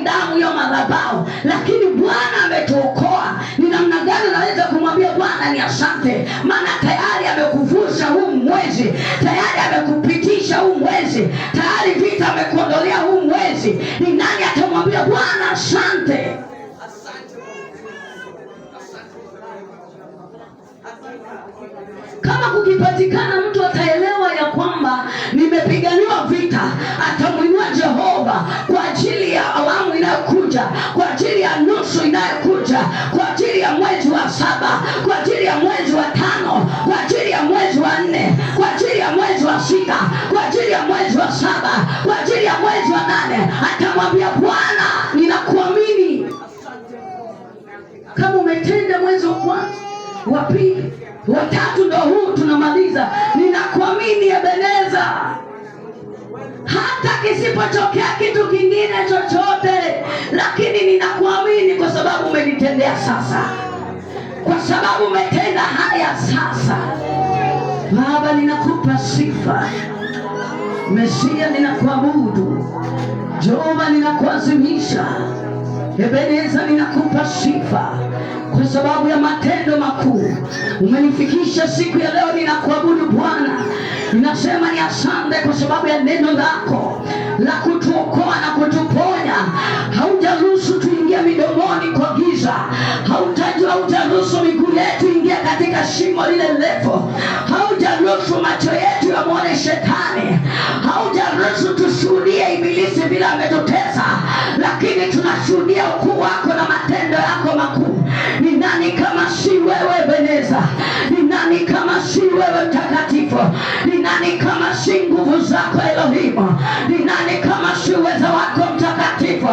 damu ya madhabahu, lakini Bwana ametuokoa. Ni namna gani naweza kumwambia Bwana ni asante? Maana tayari amekuvusha huu mwezi, tayari amekupitisha huu mwezi, tayari vita amekuondolea huu mwezi. Ni nani atamwambia Bwana asante? Kama kukipatikana mtu ataelewa ya kwamba nimepiganiwa vita, atamwinua Jehova kwa ajili ya awamu inayokuja, kwa ajili ya nusu inayokuja, kwa ajili ya mwezi wa 7, kwa ajili ya mwezi wa 5, kwa ajili ya mwezi wa 4, kwa ajili ya mwezi wa 6, kwa ajili ya mwezi wa 7, kwa ajili ya mwezi wa 8. Atamwambia Bwana ninakuamini. Kama umetenda mwezi wa kwanza, wa pili, wa 3, ndio huu tunamaliza, ninakuamini Ebeneza. Hata kisipotokea kitu kingine chochote, lakini ninakuamini kwa sababu umenitendea sasa, kwa sababu umetenda haya sasa. Baba, ninakupa sifa. Mesia, ninakuabudu. Jehova, ninakuazimisha. Ebeneza, ninakupa sifa kwa sababu ya matendo makuu. Umenifikisha siku ya leo, ninakuabudu Bwana. Ninasema ni asante kwa sababu ya neno lako la kutuokoa na kutuponya. Haujaruhusu tuingie midomoni kwa giza, hautaruhusu miguu yetu ingie katika shimo lile refu, haujaruhusu macho yetu yamwone shetani, haujaruhusu tushuhudie ibilisi bila ametutesa, lakini tunashuhudia ukuu wako na matendo yako makuu. Ni nani kama si wewe Ebeneza? Ni nani kama si wewe Mtakatifu? Ni nani kama si nguvu zako Elohim? Ni nani kama si uwezo wako Mtakatifu?